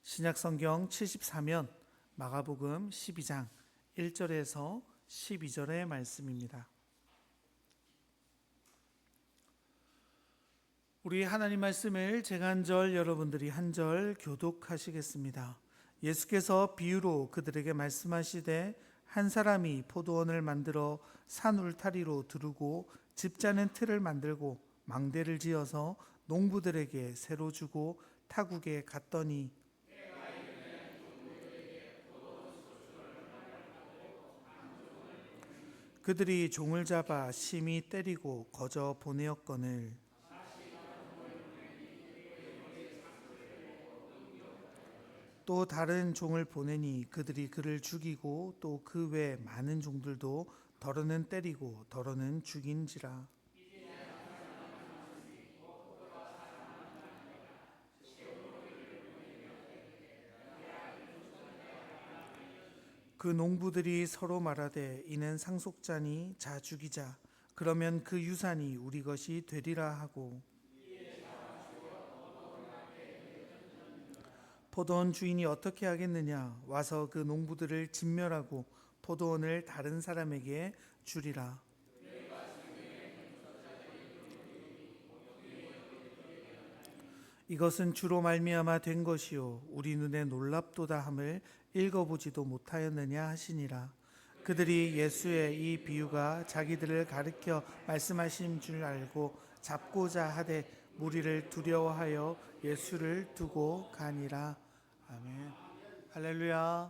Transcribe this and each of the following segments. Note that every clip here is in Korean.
신약성경 74면 마가복음 12장 1절에서 12절의 말씀입니다. 우리 하나님 말씀을 제가 한 절, 여러분들이 한 절 교독하시겠습니다. 예수께서 비유로 그들에게 말씀하시되 한 사람이 포도원을 만들어 산 울타리로 두르고 집 짜는 틀을 만들고 망대를 지어서 농부들에게 새로 주고 타국에 갔더니 그들이 종을 잡아 심히 때리고 거저 보내었거늘 또 다른 종을 보내니 그들이 그를 죽이고 또 그 외 많은 종들도 더러는 때리고 더러는 죽인지라. 그 농부들이 서로 말하되 이는 상속자니 자 죽이자. 그러면 그 유산이 우리 것이 되리라 하고 포도원 주인이 어떻게 하겠느냐 와서 그 농부들을 진멸하고 포도원을 다른 사람에게 주리라. 이것은 주로 말미암아 된 것이요 우리 눈에 놀랍도다 함을 읽어보지도 못하였느냐 하시니라. 그들이 예수의 이 비유가 자기들을 가르쳐 말씀하신 줄 알고 잡고자 하되 무리를 두려워하여 예수를 두고 가니라. 아멘. 할렐루야.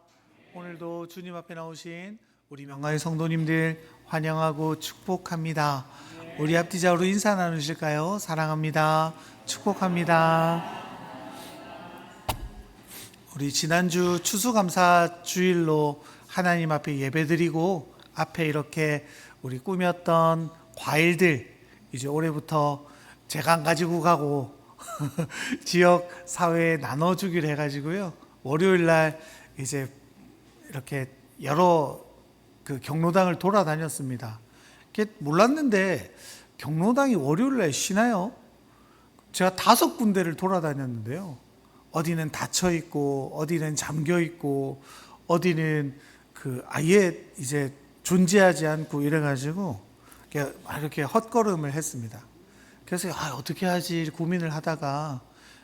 오늘도 주님 앞에 나오신 우리 명가의 성도님들 환영하고 축복합니다. 우리 앞뒤자로 인사 나누실까요? 사랑합니다. 축복합니다. 우리 지난주 추수감사 주일로 하나님 앞에 예배드리고 앞에 이렇게 우리 꾸몄던 과일들 이제 올해부터 제가 안 가지고 가고 지역 사회에 나눠주기로 해가지고요. 월요일 날 이제 이렇게 여러 그 경로당을 돌아다녔습니다. 몰랐는데 경로당이 월요일 날 쉬나요? 제가 5군데를 돌아다녔는데요. 어디는 닫혀 있고, 어디는 잠겨 있고, 어디는 그 아예 이제 존재하지 않고 이래가지고 이렇게 헛걸음을 했습니다. 그래서 어떻게 하지 고민을 하다가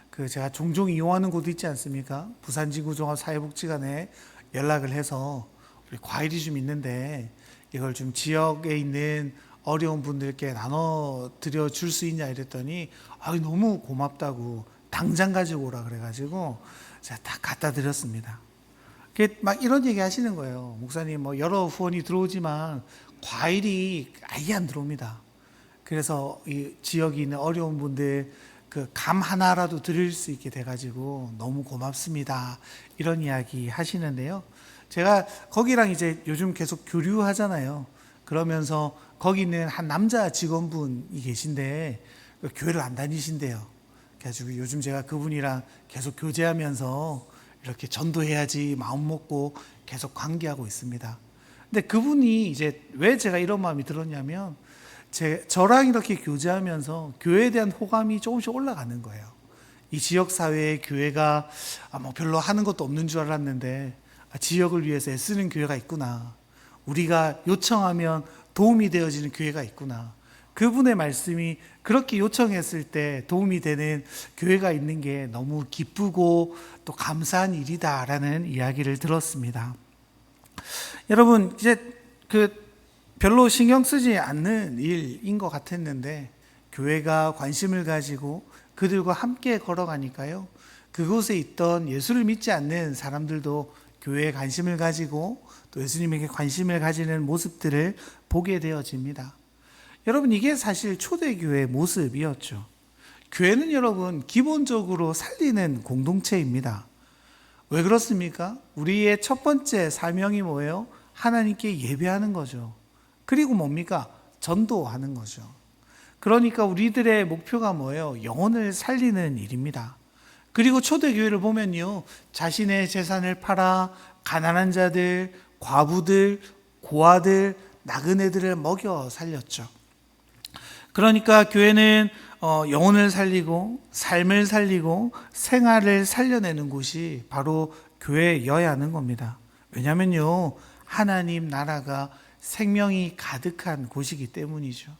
그 제가 종종 이용하는 곳 있지 않습니까? 부산지구종합사회복지관에 연락을 해서 우리 과일이 좀 있는데 이걸 좀 지역에 있는 어려운 분들께 나눠드려 줄 수 있냐 이랬더니 너무 고맙다고 당장 가지고 오라 그래가지고 제가 딱 갖다 드렸습니다. 막 이런 얘기 하시는 거예요. 목사님 뭐 여러 후원이 들어오지만 과일이 아예 안 들어옵니다. 그래서 이 지역에 있는 어려운 분들 그 감 하나라도 드릴 수 있게 돼가지고 너무 고맙습니다. 이런 이야기 하시는데요. 제가 거기랑 이제 요즘 계속 교류하잖아요. 그러면서 거기 있는 한 남자 직원분이 계신데 교회를 안 다니신대요. 그래가지고 요즘 제가 그분이랑 계속 교제하면서 이렇게 전도해야지 마음 먹고 계속 관계하고 있습니다. 근데 그분이 이제 왜 제가 이런 마음이 들었냐면 저랑 이렇게 교제하면서 교회에 대한 호감이 조금씩 올라가는 거예요. 이 지역사회에 교회가 뭐 별로 하는 것도 없는 줄 알았는데 지역을 위해서 애쓰는 교회가 있구나. 우리가 요청하면 도움이 되어지는 교회가 있구나. 그분의 말씀이 그렇게 요청했을 때 도움이 되는 교회가 있는 게 너무 기쁘고 또 감사한 일이다라는 이야기를 들었습니다. 여러분 이제 별로 신경 쓰지 않는 일인 것 같았는데 교회가 관심을 가지고 그들과 함께 걸어가니까요. 그곳에 있던 예수를 믿지 않는 사람들도 교회에 관심을 가지고 또 예수님에게 관심을 가지는 모습들을 보게 되어집니다. 여러분 이게 사실 초대교회의 모습이었죠. 교회는 여러분 기본적으로 살리는 공동체입니다. 왜 그렇습니까? 우리의 첫 번째 사명이 뭐예요? 하나님께 예배하는 거죠. 그리고 뭡니까? 전도하는 거죠. 그러니까 우리들의 목표가 뭐예요? 영혼을 살리는 일입니다. 그리고 초대교회를 보면요. 자신의 재산을 팔아 가난한 자들, 과부들, 고아들, 나그네들을 먹여 살렸죠. 그러니까 교회는 영혼을 살리고 삶을 살리고 생활을 살려내는 곳이 바로 교회여야 하는 겁니다. 왜냐하면요, 하나님 나라가 생명이 가득한 곳이기 때문이죠.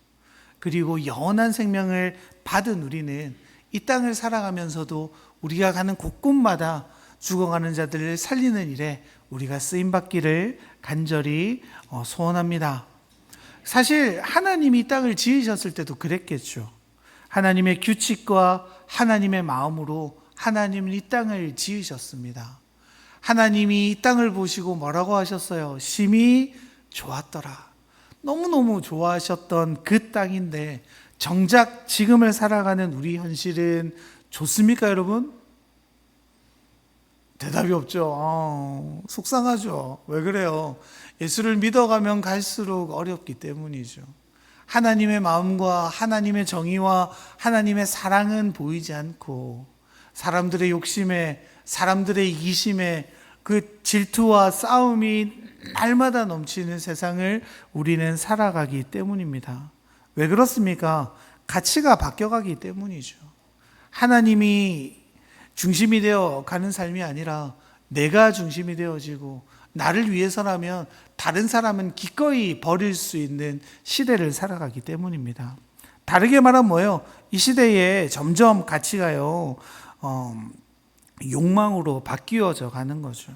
그리고 영원한 생명을 받은 우리는 이 땅을 살아가면서도 우리가 가는 곳곳마다 죽어가는 자들을 살리는 일에 우리가 쓰임받기를 간절히 소원합니다. 사실 하나님이 이 땅을 지으셨을 때도 그랬겠죠. 하나님의 규칙과 하나님의 마음으로 하나님은 이 땅을 지으셨습니다. 하나님이 이 땅을 보시고 뭐라고 하셨어요? 심히 좋았더라. 너무너무 좋아하셨던 그 땅인데 정작 지금을 살아가는 우리 현실은 좋습니까, 여러분? 대답이 없죠. 속상하죠. 왜 그래요? 예수를 믿어가면 갈수록 어렵기 때문이죠. 하나님의 마음과 하나님의 정의와 하나님의 사랑은 보이지 않고 사람들의 욕심에, 사람들의 이기심에 그 질투와 싸움이 날마다 넘치는 세상을 우리는 살아가기 때문입니다. 왜 그렇습니까? 가치가 바뀌어가기 때문이죠. 하나님이 중심이 되어 가는 삶이 아니라 내가 중심이 되어지고 나를 위해서라면 다른 사람은 기꺼이 버릴 수 있는 시대를 살아가기 때문입니다. 다르게 말하면 뭐예요? 이 시대에 점점 가치가요, 욕망으로 바뀌어져 가는 거죠.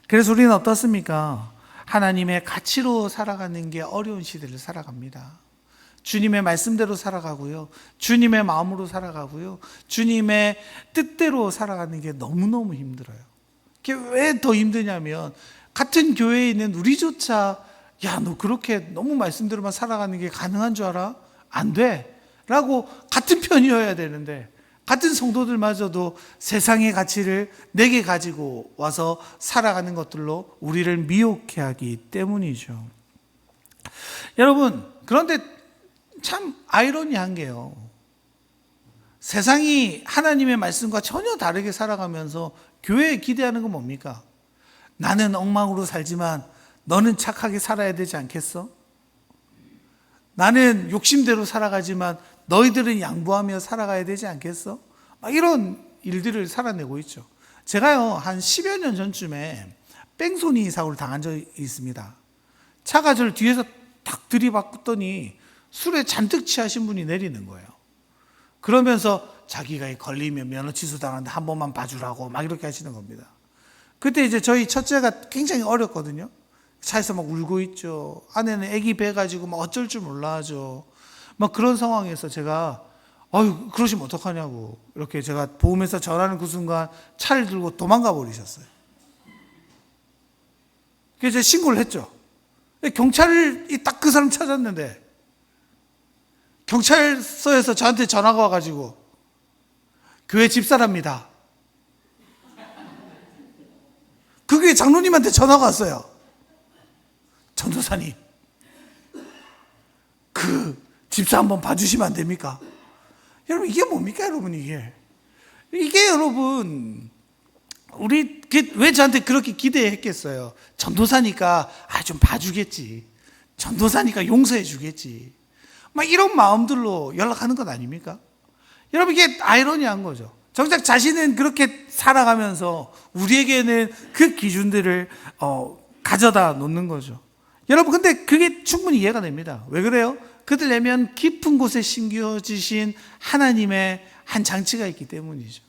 그래서 우리는 어떻습니까? 하나님의 가치로 살아가는 게 어려운 시대를 살아갑니다. 주님의 말씀대로 살아가고요, 주님의 마음으로 살아가고요, 주님의 뜻대로 살아가는 게 너무너무 힘들어요. 그게 왜 더 힘드냐면 같은 교회에 있는 우리조차 야, 너 그렇게 너무 말씀대로만 살아가는 게 가능한 줄 알아? 안 돼 라고 같은 편이어야 되는데 같은 성도들마저도 세상의 가치를 내게 가지고 와서 살아가는 것들로 우리를 미혹해 하기 때문이죠. 여러분, 그런데 참 아이러니한 게요, 세상이 하나님의 말씀과 전혀 다르게 살아가면서 교회에 기대하는 건 뭡니까? 나는 엉망으로 살지만 너는 착하게 살아야 되지 않겠어? 나는 욕심대로 살아가지만 너희들은 양보하며 살아가야 되지 않겠어? 막 이런 일들을 살아내고 있죠. 제가요, 한 10여 년 전쯤에 뺑소니 사고를 당한 적이 있습니다. 차가 저를 뒤에서 탁 들이받더니 술에 잔뜩 취하신 분이 내리는 거예요. 그러면서 자기가 걸리면 면허 취소당하는데 한 번만 봐주라고 막 이렇게 하시는 겁니다. 그때 이제 저희 첫째가 굉장히 어렸거든요. 차에서 막 울고 있죠. 아내는 아기 배 가지고 막 어쩔 줄 몰라 하죠. 막 그런 상황에서 제가 아유, 그러시면 어떡하냐고 이렇게 제가 보험회사 전화하는 그 순간 차를 들고 도망가 버리셨어요. 그래서 제가 신고를 했죠. 경찰이 딱 그 사람 찾았는데 경찰서에서 저한테 전화가 와가지고 교회 집사랍니다. 그 교회 장로님한테 전화가 왔어요. 전도사님, 그 집사 한번 봐주시면 안 됩니까? 여러분, 이게 뭡니까, 여러분? 이게 여러분, 우리 왜 저한테 그렇게 기대했겠어요? 전도사니까 좀 봐주겠지, 전도사니까 용서해 주겠지, 막 이런 마음들로 연락하는 것 아닙니까? 여러분, 이게 아이러니한 거죠. 정작 자신은 그렇게 살아가면서 우리에게는 그 기준들을 가져다 놓는 거죠. 여러분, 근데 그게 충분히 이해가 됩니다. 왜 그래요? 그들 내면 깊은 곳에 심겨지신 하나님의 한 장치가 있기 때문이죠.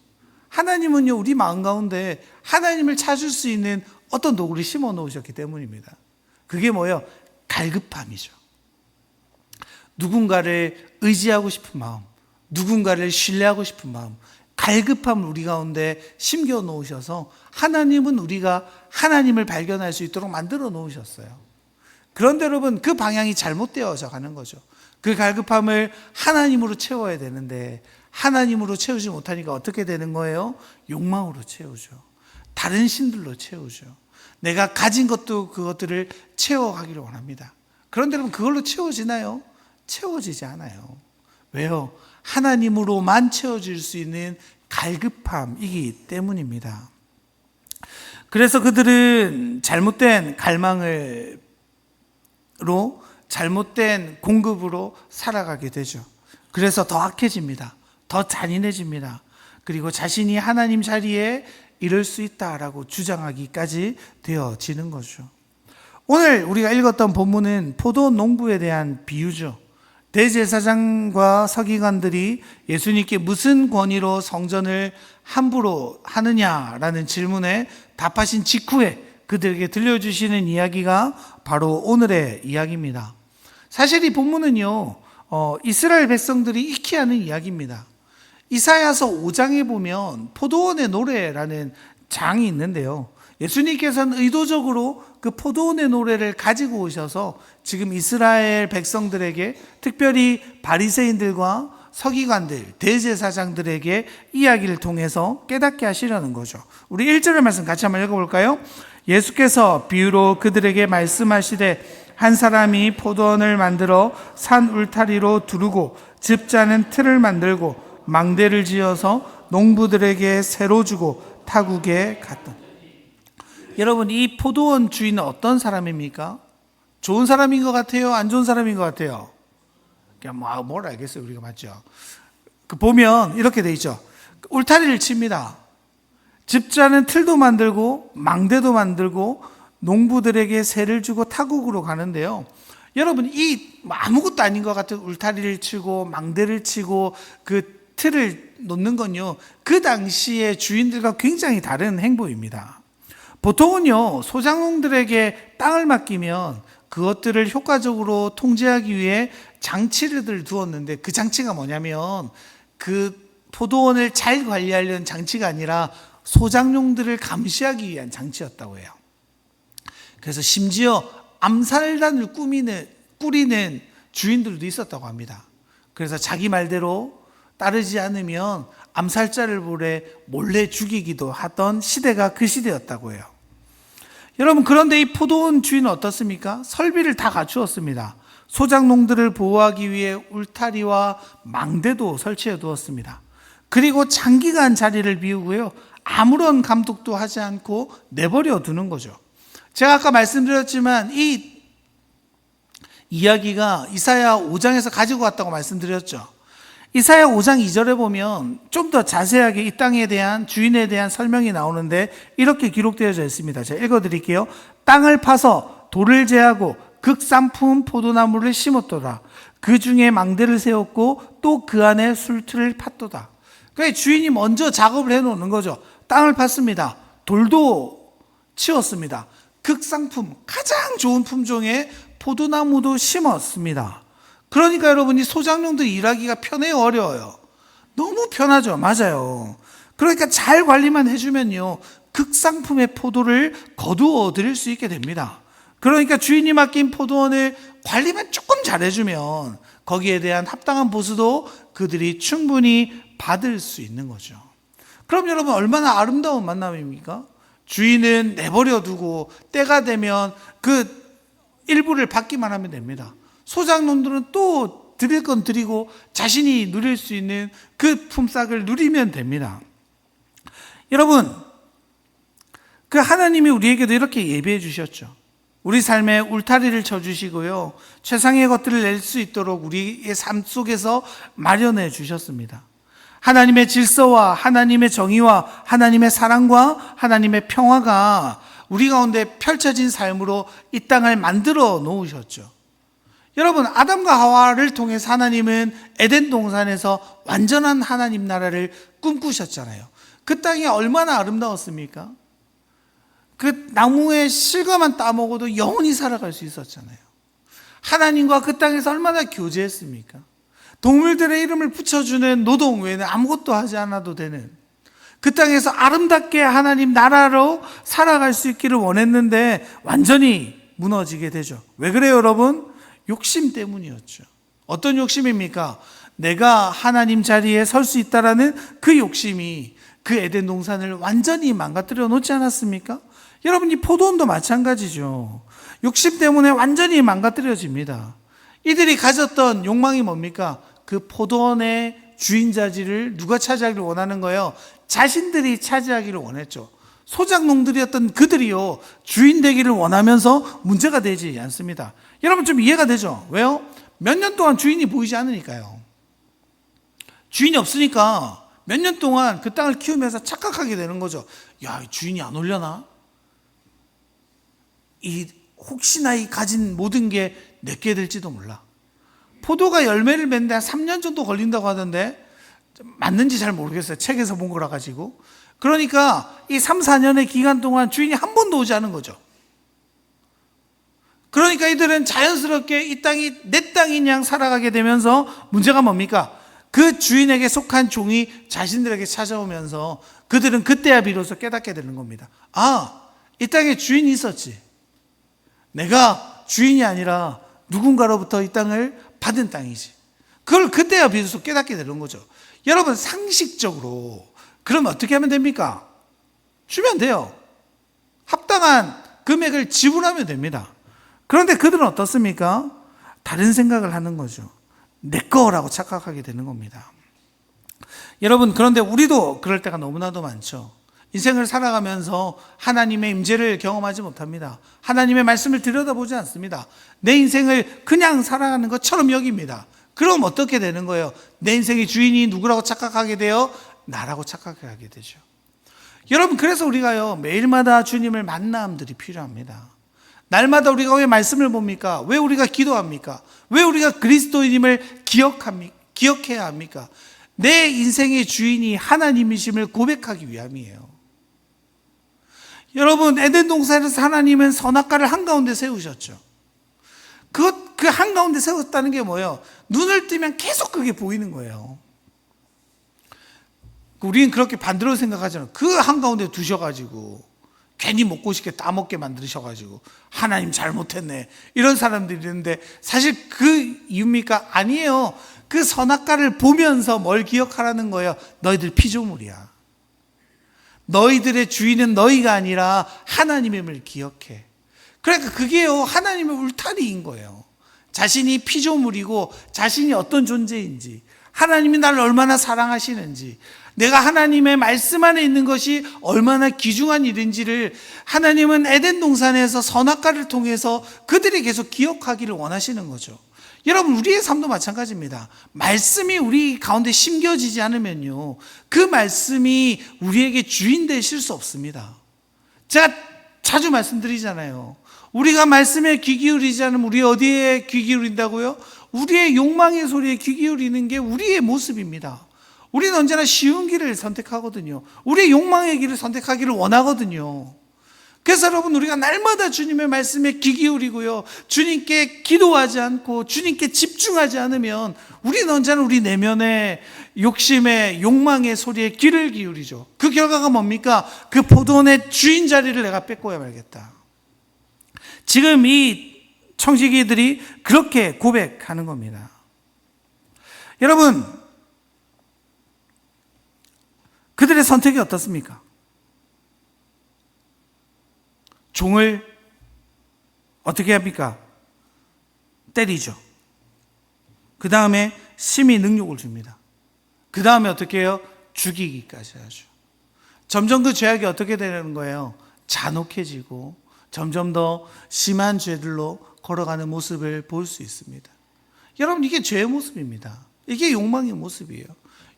하나님은요, 우리 마음 가운데 하나님을 찾을 수 있는 어떤 도구를 심어 놓으셨기 때문입니다. 그게 뭐예요? 갈급함이죠. 누군가를 의지하고 싶은 마음, 누군가를 신뢰하고 싶은 마음, 갈급함을 우리 가운데 심겨 놓으셔서 하나님은 우리가 하나님을 발견할 수 있도록 만들어 놓으셨어요. 그런데 여러분, 그 방향이 잘못되어져 가는 거죠. 그 갈급함을 하나님으로 채워야 되는데 하나님으로 채우지 못하니까 어떻게 되는 거예요? 욕망으로 채우죠. 다른 신들로 채우죠. 내가 가진 것도 그것들을 채워가기를 원합니다. 그런데 여러분, 그걸로 채워지나요? 채워지지 않아요. 왜요? 하나님으로만 채워질 수 있는 갈급함이기 때문입니다. 그래서 그들은 잘못된 갈망으로 잘못된 공급으로 살아가게 되죠. 그래서 더 악해집니다. 더 잔인해집니다. 그리고 자신이 하나님 자리에 이를 수 있다라고 주장하기까지 되어지는 거죠. 오늘 우리가 읽었던 본문은 포도 농부에 대한 비유죠. 대제사장과 서기관들이 예수님께 무슨 권위로 성전을 함부로 하느냐라는 질문에 답하신 직후에 그들에게 들려주시는 이야기가 바로 오늘의 이야기입니다. 사실 이 본문은요, 이스라엘 백성들이 익히 하는 이야기입니다. 이사야서 5장에 보면 포도원의 노래라는 장이 있는데요. 예수님께서는 의도적으로 그 포도원의 노래를 가지고 오셔서 지금 이스라엘 백성들에게, 특별히 바리새인들과 서기관들, 대제사장들에게 이야기를 통해서 깨닫게 하시려는 거죠. 우리 1절의 말씀 같이 한번 읽어볼까요? 예수께서 비유로 그들에게 말씀하시되 한 사람이 포도원을 만들어 산 울타리로 두르고 즙 짜는 틀을 만들고 망대를 지어서 농부들에게 새로 주고 타국에 갔다. 여러분, 이 포도원 주인은 어떤 사람입니까? 좋은 사람인 것 같아요? 안 좋은 사람인 것 같아요? 그냥 뭘 알겠어요, 우리가. 맞죠? 보면 이렇게 돼 있죠. 울타리를 칩니다. 즙 짜는 틀도 만들고 망대도 만들고 농부들에게 새를 주고 타국으로 가는데요. 여러분, 이 아무것도 아닌 것 같은 울타리를 치고 망대를 치고 그 틀을 놓는 건요, 그 당시의 주인들과 굉장히 다른 행보입니다. 보통은요, 소작농들에게 땅을 맡기면 그것들을 효과적으로 통제하기 위해 장치를 두었는데, 그 장치가 뭐냐면 그 포도원을 잘 관리하려는 장치가 아니라 소작농들을 감시하기 위한 장치였다고 해요. 그래서 심지어 암살단을 꾸리는 주인들도 있었다고 합니다. 그래서 자기 말대로 따르지 않으면 암살자를 몰래 죽이기도 하던 시대가 그 시대였다고 해요. 여러분, 그런데 이 포도원 주인은 어떻습니까? 설비를 다 갖추었습니다. 소작농들을 보호하기 위해 울타리와 망대도 설치해 두었습니다. 그리고 장기간 자리를 비우고요, 아무런 감독도 하지 않고 내버려 두는 거죠. 제가 아까 말씀드렸지만 이 이야기가 이사야 5장에서 가지고 왔다고 말씀드렸죠. 이사야 5장 2절에 보면 좀 더 자세하게 이 땅에 대한, 주인에 대한 설명이 나오는데 이렇게 기록되어져 있습니다. 제가 읽어드릴게요. 땅을 파서 돌을 제하고 극상품 포도나무를 심었도다. 그 중에 망대를 세웠고 또 그 안에 술틀을 팠도다. 그러니까 주인이 먼저 작업을 해놓는 거죠. 땅을 팠습니다. 돌도 치웠습니다. 극상품, 가장 좋은 품종의 포도나무도 심었습니다. 그러니까 여러분, 이 소작농들이 일하기가 편해요, 어려워요? 너무 편하죠. 맞아요. 그러니까 잘 관리만 해주면요, 극상품의 포도를 거두어 드릴 수 있게 됩니다. 그러니까 주인이 맡긴 포도원을 관리만 조금 잘해주면 거기에 대한 합당한 보수도 그들이 충분히 받을 수 있는 거죠. 그럼 여러분, 얼마나 아름다운 만남입니까? 주인은 내버려 두고 때가 되면 그 일부를 받기만 하면 됩니다. 소작농들은 또 드릴 건 드리고 자신이 누릴 수 있는 그 품삯을 누리면 됩니다. 여러분, 그 하나님이 우리에게도 이렇게 예비해 주셨죠. 우리 삶에 울타리를 쳐주시고요, 최상의 것들을 낼 수 있도록 우리의 삶 속에서 마련해 주셨습니다. 하나님의 질서와 하나님의 정의와 하나님의 사랑과 하나님의 평화가 우리 가운데 펼쳐진 삶으로 이 땅을 만들어 놓으셨죠. 여러분, 아담과 하와를 통해서 하나님은 에덴 동산에서 완전한 하나님 나라를 꿈꾸셨잖아요. 그 땅이 얼마나 아름다웠습니까? 그 나무의 실과만 따먹어도 영원히 살아갈 수 있었잖아요. 하나님과 그 땅에서 얼마나 교제했습니까? 동물들의 이름을 붙여주는 노동 외에는 아무것도 하지 않아도 되는, 그 땅에서 아름답게 하나님 나라로 살아갈 수 있기를 원했는데 완전히 무너지게 되죠. 왜 그래요, 여러분? 욕심 때문이었죠. 어떤 욕심입니까? 내가 하나님 자리에 설 수 있다라는 그 욕심이 그 에덴 동산을 완전히 망가뜨려 놓지 않았습니까? 여러분, 이 포도원도 마찬가지죠. 욕심 때문에 완전히 망가뜨려집니다. 이들이 가졌던 욕망이 뭡니까? 그 포도원의 주인 자리를 누가 차지하기를 원하는 거예요? 자신들이 차지하기를 원했죠. 소작농들이었던 그들이요, 주인 되기를 원하면서 문제가 되지 않습니다. 여러분 좀 이해가 되죠? 왜요? 몇 년 동안 주인이 보이지 않으니까요. 주인이 없으니까 몇 년 동안 그 땅을 키우면서 착각하게 되는 거죠. 야, 주인이 안 오려나? 혹시나 이 가진 모든 게 내게 될지도 몰라. 포도가 열매를 맺는데 한 3년 정도 걸린다고 하던데, 맞는지 잘 모르겠어요. 책에서 본 거라 가지고. 그러니까 이 3, 4년의 기간 동안 주인이 한 번도 오지 않은 거죠. 그러니까 이들은 자연스럽게 이 땅이 내 땅인 양 살아가게 되면서 문제가 뭡니까? 그 주인에게 속한 종이 자신들에게 찾아오면서 그들은 그때야 비로소 깨닫게 되는 겁니다. 아, 이 땅에 주인이 있었지. 내가 주인이 아니라 누군가로부터 이 땅을 받은 땅이지. 그걸 그때야 비로소 깨닫게 되는 거죠. 여러분, 상식적으로 그럼 어떻게 하면 됩니까? 주면 돼요. 합당한 금액을 지불하면 됩니다. 그런데 그들은 어떻습니까? 다른 생각을 하는 거죠. 내 거라고 착각하게 되는 겁니다. 여러분, 그런데 우리도 그럴 때가 너무나도 많죠. 인생을 살아가면서 하나님의 임재를 경험하지 못합니다. 하나님의 말씀을 들여다보지 않습니다. 내 인생을 그냥 살아가는 것처럼 여깁니다. 그럼 어떻게 되는 거예요? 내 인생의 주인이 누구라고 착각하게 돼요? 나라고 착각하게 되죠. 여러분, 그래서 우리가요, 매일마다 주님을 만남들이 필요합니다. 날마다 우리가 왜 말씀을 봅니까? 왜 우리가 기도합니까? 왜 우리가 그리스도인임을 기억해야 합니까? 내 인생의 주인이 하나님이심을 고백하기 위함이에요. 여러분, 에덴 동산에서 하나님은 선악과를 한가운데 세우셨죠. 그 한가운데 세웠다는 게 뭐예요? 눈을 뜨면 계속 그게 보이는 거예요. 우리는 그렇게 반대로 생각하잖아요. 그 한가운데 두셔가지고 괜히 먹고 싶게 따먹게 만드셔가지고 하나님 잘못했네, 이런 사람들이 있는데, 사실 그 이유입니까? 아니에요. 그 선악과를 보면서 뭘 기억하라는 거예요? 너희들 피조물이야. 너희들의 주인은 너희가 아니라 하나님임을 기억해. 그러니까 그게요, 하나님의 울타리인 거예요. 자신이 피조물이고 자신이 어떤 존재인지, 하나님이 나를 얼마나 사랑하시는지, 내가 하나님의 말씀 안에 있는 것이 얼마나 귀중한 일인지를 하나님은 에덴 동산에서 선악과를 통해서 그들이 계속 기억하기를 원하시는 거죠. 여러분, 우리의 삶도 마찬가지입니다. 말씀이 우리 가운데 심겨지지 않으면요, 그 말씀이 우리에게 주인 되실 수 없습니다. 제가 자주 말씀드리잖아요. 우리가 말씀에 귀 기울이지 않으면 우리 어디에 귀 기울인다고요? 우리의 욕망의 소리에 귀 기울이는 게 우리의 모습입니다. 우리는 언제나 쉬운 길을 선택하거든요. 우리의 욕망의 길을 선택하기를 원하거든요. 그래서 여러분, 우리가 날마다 주님의 말씀에 귀 기울이고요, 주님께 기도하지 않고 주님께 집중하지 않으면 우리는 언제나 우리 내면의 욕심의 욕망의 소리에 귀를 기울이죠. 그 결과가 뭡니까? 그 포도원의 주인 자리를 내가 뺏고야 말겠다. 지금 이 청지기들이 그렇게 고백하는 겁니다. 여러분, 그들의 선택이 어떻습니까? 종을 어떻게 합니까? 때리죠. 그 다음에 심히 능욕을 줍니다. 그 다음에 어떻게 해요? 죽이기까지 하죠. 점점 그 죄악이 어떻게 되는 거예요? 잔혹해지고 점점 더 심한 죄들로 걸어가는 모습을 볼 수 있습니다. 여러분, 이게 죄의 모습입니다. 이게 욕망의 모습이에요.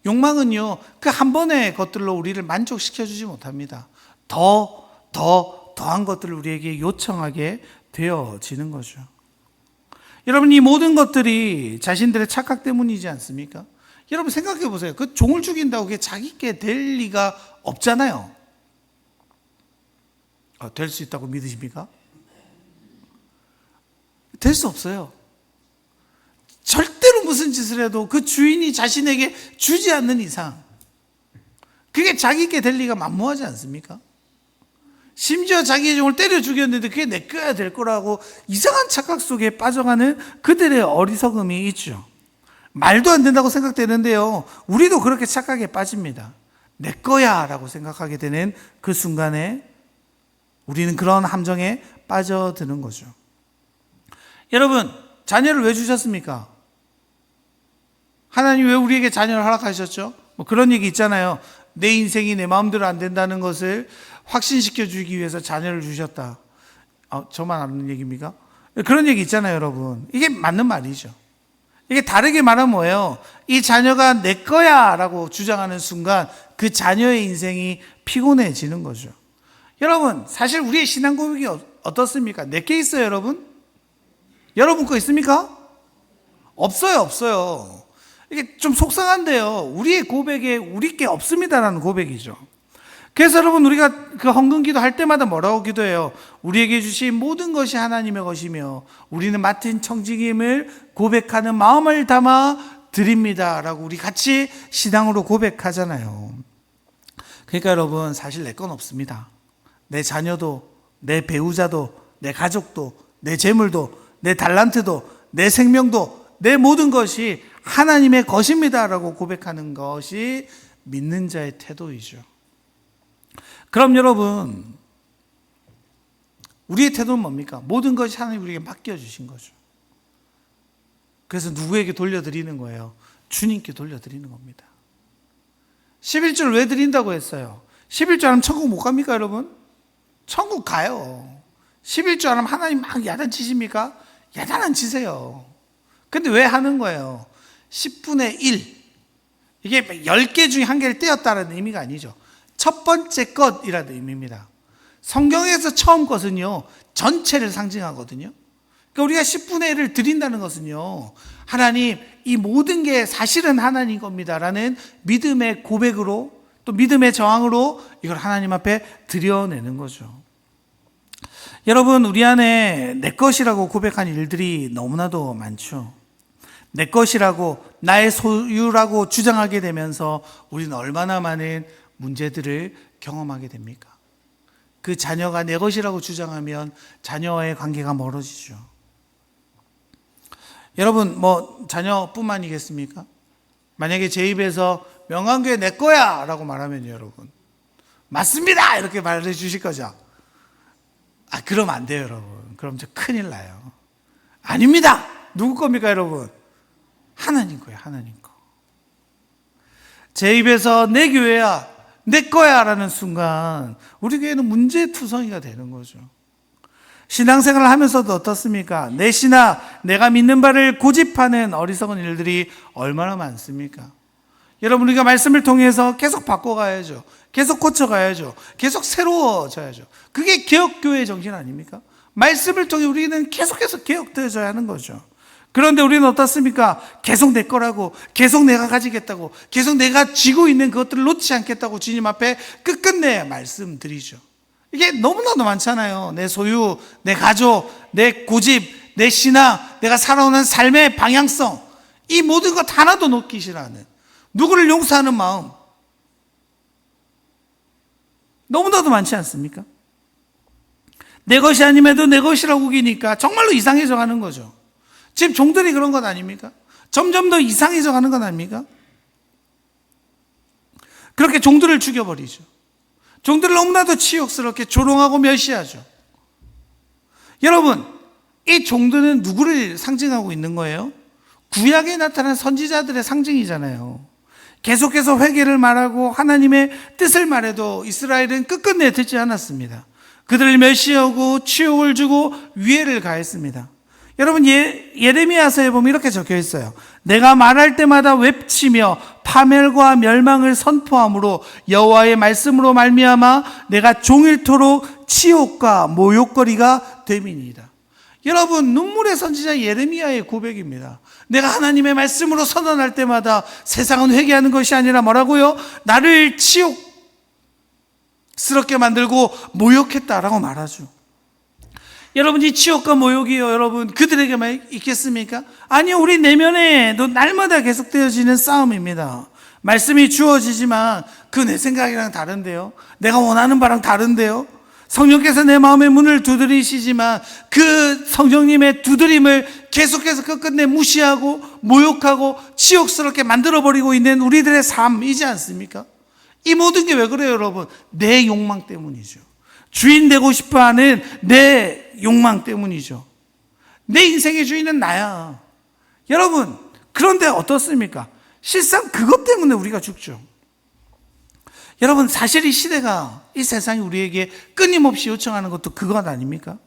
욕망은요, 그 한 번의 것들로 우리를 만족시켜주지 못합니다. 더한 것들을 우리에게 요청하게 되어지는 거죠. 여러분, 이 모든 것들이 자신들의 착각 때문이지 않습니까? 여러분, 생각해 보세요. 그 종을 죽인다고 그게 자기께 될 리가 없잖아요. 될 수 있다고 믿으십니까? 될 수 없어요. 절대로 무슨 짓을 해도 그 주인이 자신에게 주지 않는 이상 그게 자기께 될 리가 만무하지 않습니까? 심지어 자기의 종을 때려 죽였는데 그게 내 거야 될 거라고 이상한 착각 속에 빠져가는 그들의 어리석음이 있죠. 말도 안 된다고 생각되는데요, 우리도 그렇게 착각에 빠집니다. 내 거야 라고 생각하게 되는 그 순간에 우리는 그런 함정에 빠져드는 거죠. 여러분, 자녀를 왜 주셨습니까? 하나님 왜 우리에게 자녀를 허락하셨죠? 뭐 그런 얘기 있잖아요. 내 인생이 내 마음대로 안 된다는 것을 확신시켜 주기 위해서 자녀를 주셨다. 저만 아는 얘기입니까? 그런 얘기 있잖아요, 여러분. 이게 맞는 말이죠. 이게 다르게 말하면 뭐예요? 이 자녀가 내 거야 라고 주장하는 순간 그 자녀의 인생이 피곤해지는 거죠. 여러분, 사실 우리의 신앙 고백이 어떻습니까? 내게 있어요, 여러분? 여러분 거 있습니까? 없어요. 이게 좀 속상한데요. 우리의 고백에 우리 게 없습니다라는 고백이죠. 그래서 여러분, 우리가 그 헌금기도 할 때마다 뭐라고 기도해요? 우리에게 주신 모든 것이 하나님의 것이며 우리는 맡은 청직임을 고백하는 마음을 담아 드립니다 라고 우리 같이 신앙으로 고백하잖아요. 그러니까 여러분, 사실 내 건 없습니다. 내 자녀도, 내 배우자도, 내 가족도, 내 재물도, 내 달란트도, 내 생명도, 내 모든 것이 하나님의 것입니다 라고 고백하는 것이 믿는 자의 태도이죠. 그럼 여러분, 우리의 태도는 뭡니까? 모든 것이 하나님 우리에게 맡겨주신 거죠. 그래서 누구에게 돌려드리는 거예요? 주님께 돌려드리는 겁니다. 11조를 왜 드린다고 했어요? 11조 안 하면 천국 못 갑니까, 여러분? 천국 가요. 11조 안 하면 하나님 막 야단치십니까? 야단 안 치세요. 근데 왜 하는 거예요? 10분의 1. 이게 10개 중에 한 개를 떼었다는 의미가 아니죠. 첫 번째 것이라는 의미입니다. 성경에서 처음 것은요, 전체를 상징하거든요. 그러니까 우리가 10분의 1을 드린다는 것은요, 하나님, 이 모든 게 사실은 하나님 겁니다라는 믿음의 고백으로, 또 믿음의 저항으로 이걸 하나님 앞에 드려내는 거죠. 여러분, 우리 안에 내 것이라고 고백한 일들이 너무나도 많죠. 내 것이라고, 나의 소유라고 주장하게 되면서 우리는 얼마나 많은 문제들을 경험하게 됩니까? 그 자녀가 내 것이라고 주장하면 자녀와의 관계가 멀어지죠. 여러분, 자녀뿐만이겠습니까? 만약에 제 입에서 명강교회 내 거야 라고 말하면요, 여러분, 맞습니다 이렇게 말해 주실 거죠. 그럼 안 돼요, 여러분. 그럼 저 큰일 나요. 아닙니다. 누구 겁니까, 여러분? 하나님 거예요, 하나님 거. 제 입에서 내 교회야, 내 거야 라는 순간 우리 교회는 문제투성이가 되는 거죠. 신앙생활을 하면서도 어떻습니까? 내 신앙, 내가 믿는 바를 고집하는 어리석은 일들이 얼마나 많습니까? 여러분, 우리가 말씀을 통해서 계속 바꿔가야죠. 계속 고쳐가야죠. 계속 새로워져야죠. 그게 개혁교회의 정신 아닙니까? 말씀을 통해 우리는 계속해서 개혁되어져야 하는 거죠. 그런데 우리는 어떻습니까? 계속 내 거라고, 계속 내가 가지겠다고, 계속 내가 쥐고 있는 그것들을 놓지 않겠다고 주님 앞에 끝끝내 말씀드리죠. 이게 너무나도 많잖아요. 내 소유, 내 가족, 내 고집, 내 신앙, 내가 살아오는 삶의 방향성, 이 모든 것 하나도 놓기 싫어하는, 누구를 용서하는 마음, 너무나도 많지 않습니까? 내 것이 아님에도 내 것이라고 우기니까 정말로 이상해져 가는 거죠. 지금 종들이 그런 것 아닙니까? 점점 더 이상해져 가는 것 아닙니까? 그렇게 종들을 죽여버리죠. 종들을 너무나도 치욕스럽게 조롱하고 멸시하죠. 여러분, 이 종들은 누구를 상징하고 있는 거예요? 구약에 나타난 선지자들의 상징이잖아요. 계속해서 회개를 말하고 하나님의 뜻을 말해도 이스라엘은 끝끝내 듣지 않았습니다. 그들을 멸시하고 치욕을 주고 위해를 가했습니다. 여러분, 예레미야서에 보면 이렇게 적혀 있어요. 내가 말할 때마다 외치며 파멸과 멸망을 선포함으로 여호와의 말씀으로 말미암아 내가 종일토록 치욕과 모욕거리가 됨이니이다. 여러분, 눈물의 선지자 예레미야의 고백입니다. 내가 하나님의 말씀으로 선언할 때마다 세상은 회개하는 것이 아니라 뭐라고요? 나를 치욕스럽게 만들고 모욕했다라고 말하죠. 여러분, 이 치욕과 모욕이요, 여러분, 그들에게만 있겠습니까? 아니요, 우리 내면에도 날마다 계속되어지는 싸움입니다. 말씀이 주어지지만 그 내 생각이랑 다른데요, 내가 원하는 바랑 다른데요, 성령께서 내 마음의 문을 두드리시지만 그 성령님의 두드림을 계속해서 끝끝내 무시하고 모욕하고 치욕스럽게 만들어버리고 있는 우리들의 삶이지 않습니까? 이 모든 게 왜 그래요, 여러분? 내 욕망 때문이죠. 주인 되고 싶어하는 내 욕망 때문이죠. 내 인생의 주인은 나야. 여러분, 그런데 어떻습니까? 실상 그것 때문에 우리가 죽죠. 여러분, 사실 이 시대가, 이 세상이 우리에게 끊임없이 요청하는 것도 그것 아닙니까?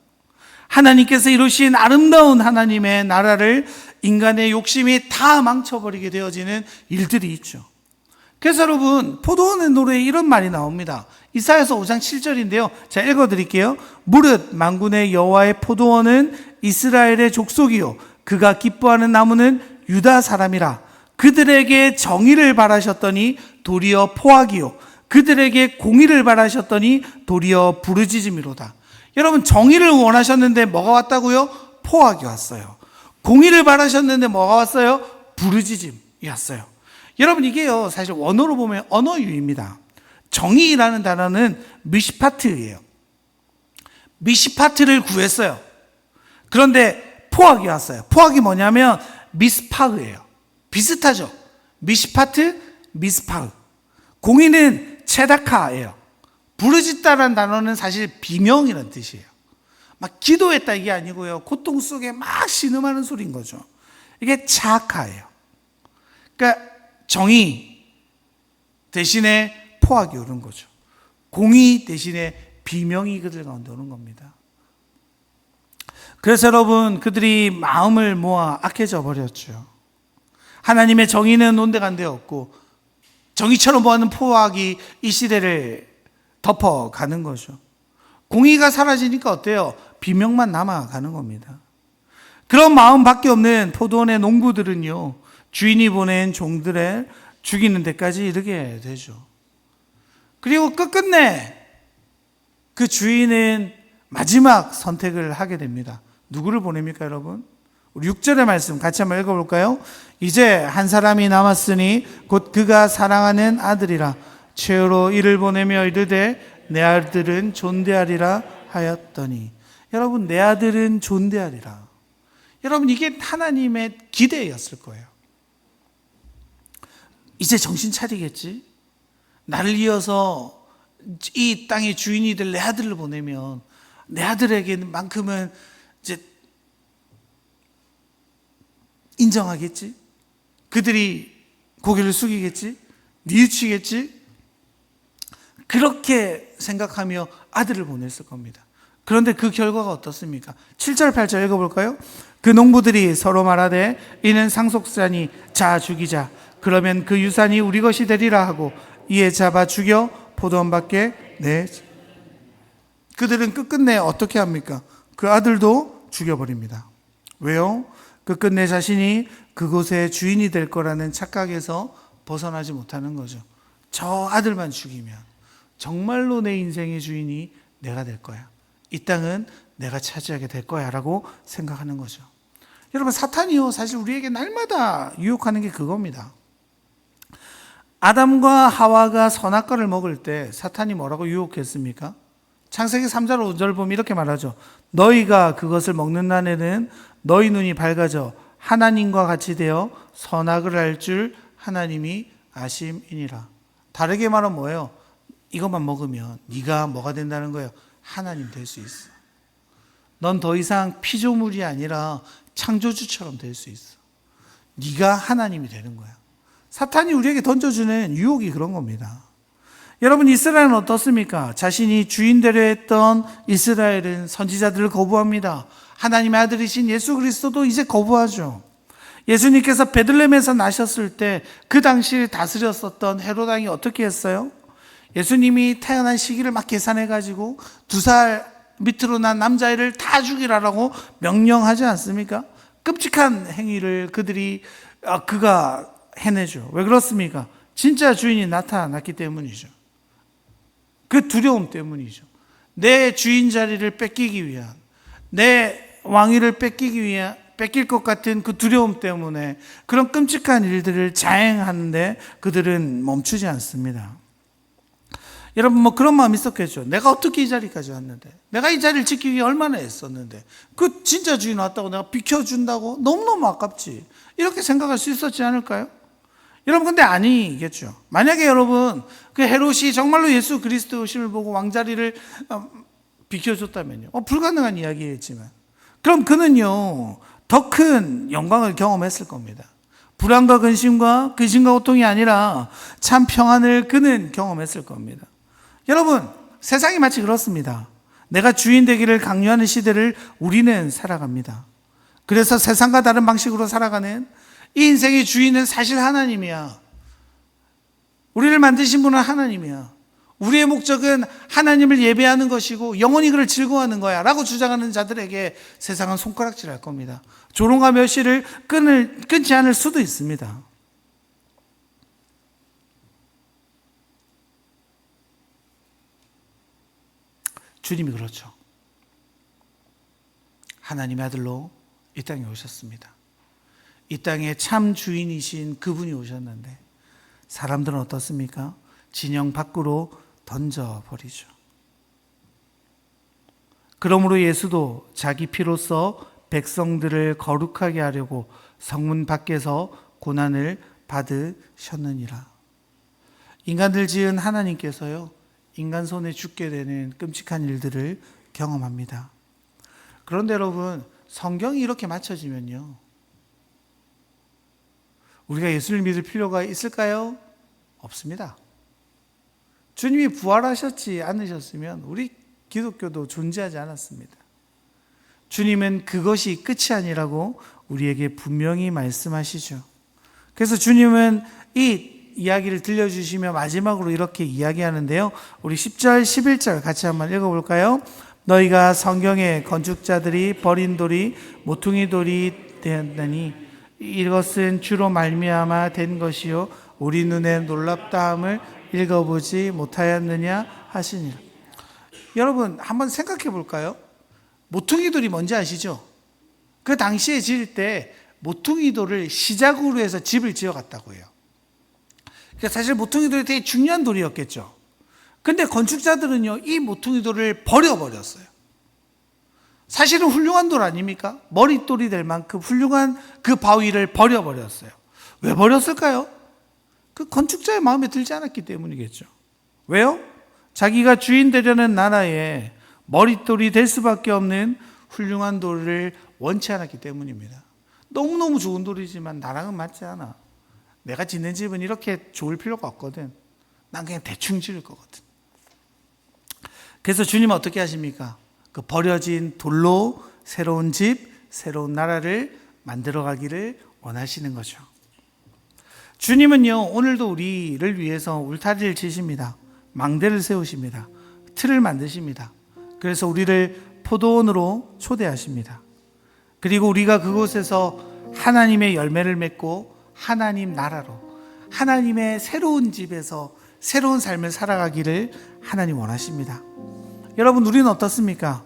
하나님께서 이루신 아름다운 하나님의 나라를 인간의 욕심이 다 망쳐버리게 되어지는 일들이 있죠. 그래서 여러분, 포도원의 노래에 이런 말이 나옵니다. 이사야서 5장 7절인데요. 제가 읽어드릴게요. 무릇 만군의 여호와의 포도원은 이스라엘의 족속이요 그가 기뻐하는 나무는 유다 사람이라. 그들에게 정의를 바라셨더니 도리어 포악이요 그들에게 공의를 바라셨더니 도리어 부르짖음이로다. 여러분, 정의를 원하셨는데 뭐가 왔다고요? 포악이 왔어요. 공의를 바라셨는데 뭐가 왔어요? 부르짖음이 왔어요. 여러분, 이게요 사실 원어로 보면 언어유입니다. 정의라는 단어는 미시파트예요. 미시파트를 구했어요. 그런데 포악이 왔어요. 포악이 뭐냐면 미스파흐예요. 비슷하죠? 미시파트, 미스파흐. 공의는 체다카예요. 부르짖다라는 단어는 사실 비명이라는 뜻이에요. 막 기도했다 이게 아니고요. 고통 속에 막 신음하는 소리인 거죠. 이게 차카예요. 그러니까 정의 대신에 포악이 오는 거죠. 공의 대신에 비명이 그들 가운데 오는 겁니다. 그래서 여러분, 그들이 마음을 모아 악해져 버렸죠. 하나님의 정의는 온데간데 없고 정의처럼 보하는 포악이 이 시대를 덮어가는 거죠. 공의가 사라지니까 어때요? 비명만 남아가는 겁니다. 그런 마음밖에 없는 포도원의 농부들은요, 주인이 보낸 종들을 죽이는 데까지 이르게 되죠. 그리고 끝끝내 그 주인은 마지막 선택을 하게 됩니다. 누구를 보냅니까, 여러분? 우리 6절의 말씀 같이 한번 읽어볼까요? 이제 한 사람이 남았으니 곧 그가 사랑하는 아들이라. 최후로 이를 보내며 이르되 내 아들은 존대하리라 하였더니. 여러분, 내 아들은 존대하리라. 여러분, 이게 하나님의 기대였을 거예요. 이제 정신 차리겠지? 나를 이어서 이 땅의 주인이 될 내 아들을 보내면 내 아들에게만큼은 이제 인정하겠지? 그들이 고개를 숙이겠지? 뉘우치겠지? 그렇게 생각하며 아들을 보냈을 겁니다. 그런데 그 결과가 어떻습니까? 7절 8절 읽어볼까요? 그 농부들이 서로 말하되 이는 상속자니 자 죽이자. 그러면 그 유산이 우리 것이 되리라 하고 이에 잡아 죽여 포도원 밖에 내. 그들은 끝끝내 어떻게 합니까? 그 아들도 죽여버립니다. 왜요? 끝끝내 자신이 그곳의 주인이 될 거라는 착각에서 벗어나지 못하는 거죠. 저 아들만 죽이면 정말로 내 인생의 주인이 내가 될 거야. 이 땅은 내가 차지하게 될 거야 라고 생각하는 거죠. 여러분, 사탄이요 사실 우리에게 날마다 유혹하는 게 그겁니다. 아담과 하와가 선악과를 먹을 때 사탄이 뭐라고 유혹했습니까? 창세기 3장 5절 보면 이렇게 말하죠. 너희가 그것을 먹는 날에는 너희 눈이 밝아져 하나님과 같이 되어 선악을 알 줄 하나님이 아심이니라. 다르게 말하면 뭐예요? 이것만 먹으면 네가 뭐가 된다는 거예요? 하나님 될 수 있어. 넌 더 이상 피조물이 아니라 창조주처럼 될 수 있어. 네가 하나님이 되는 거야. 사탄이 우리에게 던져주는 유혹이 그런 겁니다. 여러분, 이스라엘은 어떻습니까? 자신이 주인 되려 했던 이스라엘은 선지자들을 거부합니다. 하나님의 아들이신 예수 그리스도도 이제 거부하죠. 예수님께서 베들레헴에서 나셨을 때 그 당시를 다스렸었던 헤롯 왕이 어떻게 했어요? 예수님이 태어난 시기를 막 계산해가지고 2살 밑으로 난 남자애를 다 죽이라라고 명령하지 않습니까? 끔찍한 행위를 그가 해내죠. 왜 그렇습니까? 진짜 주인이 나타났기 때문이죠. 그 두려움 때문이죠. 내 주인 자리를 뺏기기 위한, 내 왕위를 뺏길 것 같은 그 두려움 때문에 그런 끔찍한 일들을 자행하는데 그들은 멈추지 않습니다. 여러분, 그런 마음이 있었겠죠. 내가 어떻게 이 자리까지 왔는데, 내가 이 자리를 지키기 위해 얼마나 애썼는데, 그 진짜 주인 왔다고 내가 비켜준다고? 너무너무 아깝지. 이렇게 생각할 수 있었지 않을까요? 여러분, 근데 아니겠죠. 만약에 여러분, 그 헤롯이 정말로 예수 그리스도의 오심을 보고 왕자리를 비켜줬다면요. 불가능한 이야기겠지만. 그럼 그는요, 더 큰 영광을 경험했을 겁니다. 불안과 근심과 고통이 아니라 참 평안을 그는 경험했을 겁니다. 여러분, 세상이 마치 그렇습니다. 내가 주인 되기를 강요하는 시대를 우리는 살아갑니다. 그래서 세상과 다른 방식으로 살아가는 이 인생의 주인은 사실 하나님이야. 우리를 만드신 분은 하나님이야. 우리의 목적은 하나님을 예배하는 것이고 영원히 그를 즐거워하는 거야 라고 주장하는 자들에게 세상은 손가락질할 겁니다. 조롱과 멸시를 끊지 않을 수도 있습니다. 주님이 그렇죠. 하나님의 아들로 이 땅에 오셨습니다. 이 땅에 참 주인이신 그분이 오셨는데 사람들은 어떻습니까? 진영 밖으로 던져버리죠. 그러므로 예수도 자기 피로써 백성들을 거룩하게 하려고 성문 밖에서 고난을 받으셨느니라. 인간들 지은 하나님께서요, 인간 손에 죽게 되는 끔찍한 일들을 경험합니다. 그런데 여러분, 성경이 이렇게 맞춰지면요, 우리가 예수를 믿을 필요가 있을까요? 없습니다. 주님이 부활하셨지 않으셨으면 우리 기독교도 존재하지 않았습니다. 주님은 그것이 끝이 아니라고 우리에게 분명히 말씀하시죠. 그래서 주님은 이 이야기를 들려주시며 마지막으로 이렇게 이야기하는데요. 우리 10절, 11절 같이 한번 읽어볼까요? 너희가 성경에 건축자들이 버린 돌이 모퉁이 돌이 되었다니 이것은 주로 말미암아 된 것이요 우리 눈에 놀랍다함을 읽어보지 못하였느냐 하시니라. 여러분 한번 생각해 볼까요? 모퉁이 돌이 뭔지 아시죠? 그 당시에 지을 때 모퉁이 돌을 시작으로 해서 집을 지어갔다고 해요. 그러니까 사실 모퉁이 돌이 되게 중요한 돌이었겠죠. 근데 건축자들은요, 이 모퉁이 돌을 버려버렸어요. 사실은 훌륭한 돌 아닙니까? 머릿돌이 될 만큼 훌륭한 그 바위를 버려버렸어요. 왜 버렸을까요? 그 건축자의 마음에 들지 않았기 때문이겠죠. 왜요? 자기가 주인 되려는 나라에 머릿돌이 될 수밖에 없는 훌륭한 돌을 원치 않았기 때문입니다. 너무너무 좋은 돌이지만 나랑은 맞지 않아. 내가 짓는 집은 이렇게 좋을 필요가 없거든. 난 그냥 대충 지을 거거든. 그래서 주님은 어떻게 하십니까? 그 버려진 돌로 새로운 집, 새로운 나라를 만들어 가기를 원하시는 거죠. 주님은요, 오늘도 우리를 위해서 울타리를 치십니다. 망대를 세우십니다. 틀을 만드십니다. 그래서 우리를 포도원으로 초대하십니다. 그리고 우리가 그곳에서 하나님의 열매를 맺고 하나님 나라로, 하나님의 새로운 집에서 새로운 삶을 살아가기를 하나님 원하십니다. 여러분, 우리는 어떻습니까?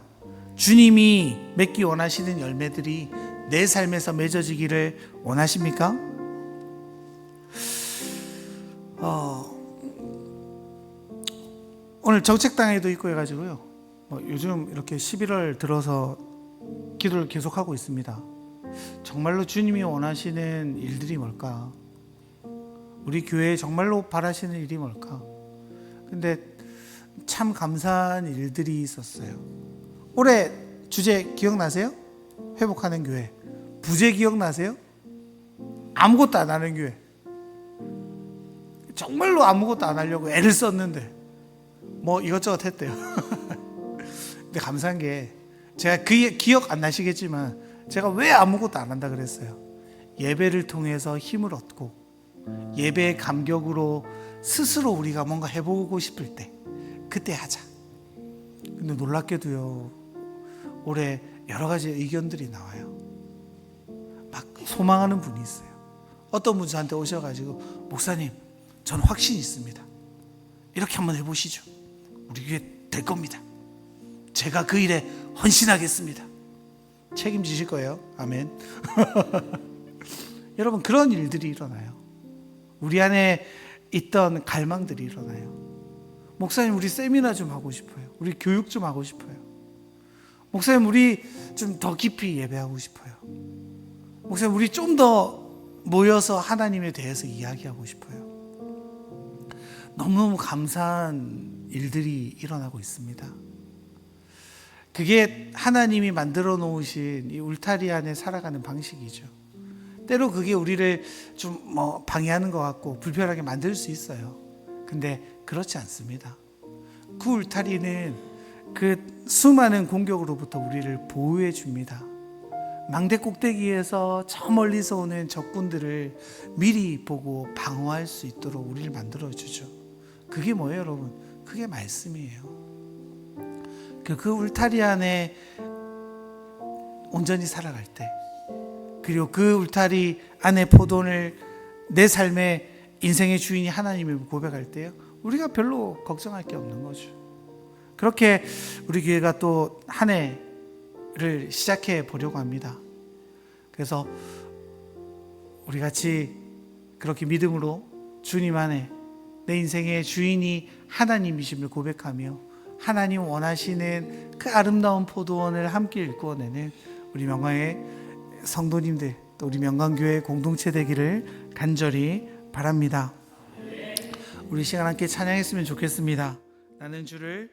주님이 맺기 원하시는 열매들이 내 삶에서 맺어지기를 원하십니까? 오늘 정책당에도 있고 해가지고요, 요즘 이렇게 11월 들어서 기도를 계속하고 있습니다. 정말로 주님이 원하시는 일들이 뭘까? 우리 교회에 정말로 바라시는 일이 뭘까? 근데 참 감사한 일들이 있었어요. 올해 주제 기억나세요? 회복하는 교회. 부제 기억나세요? 아무것도 안 하는 교회. 정말로 아무것도 안 하려고 애를 썼는데 뭐 이것저것 했대요. 근데 감사한 게 제가 그 기억 안 나시겠지만 제가 왜 아무것도 안 한다 그랬어요? 예배를 통해서 힘을 얻고 예배의 감격으로 스스로 우리가 뭔가 해보고 싶을 때 그때 하자. 근데 놀랍게도요, 올해 여러 가지 의견들이 나와요. 막 소망하는 분이 있어요. 어떤 분이 저한테 오셔가지고 목사님, 저는 확신이 있습니다. 이렇게 한번 해보시죠. 우리 교회 될 겁니다. 제가 그 일에 헌신하겠습니다. 책임지실 거예요. 아멘. 여러분, 그런 일들이 일어나요. 우리 안에 있던 갈망들이 일어나요. 목사님, 우리 세미나 좀 하고 싶어요. 우리 교육 좀 하고 싶어요. 목사님, 우리 좀 더 깊이 예배하고 싶어요. 목사님, 우리 좀 더 모여서 하나님에 대해서 이야기하고 싶어요. 너무너무 감사한 일들이 일어나고 있습니다. 그게 하나님이 만들어 놓으신 이 울타리 안에 살아가는 방식이죠. 때로 그게 우리를 좀 방해하는 것 같고 불편하게 만들 수 있어요. 근데 그렇지 않습니다. 그 울타리는 그 수많은 공격으로부터 우리를 보호해 줍니다. 망대 꼭대기에서 저 멀리서 오는 적군들을 미리 보고 방어할 수 있도록 우리를 만들어 주죠. 그게 뭐예요, 여러분? 그게 말씀이에요. 그 울타리 안에 온전히 살아갈 때, 그리고 그 울타리 안에 포도원을 내 삶의 인생의 주인이 하나님을 고백할 때요, 우리가 별로 걱정할 게 없는 거죠. 그렇게 우리 교회가 또 한 해를 시작해 보려고 합니다. 그래서 우리 같이 그렇게 믿음으로 주님 안에 내 인생의 주인이 하나님이심을 고백하며 하나님 원하시는 그 아름다운 포도원을 함께 일궈내는 우리 명광의 성도님들, 또 우리 명광교회 공동체 되기를 간절히 바랍니다. 우리 시간 함께 찬양했으면 좋겠습니다. 나는 주를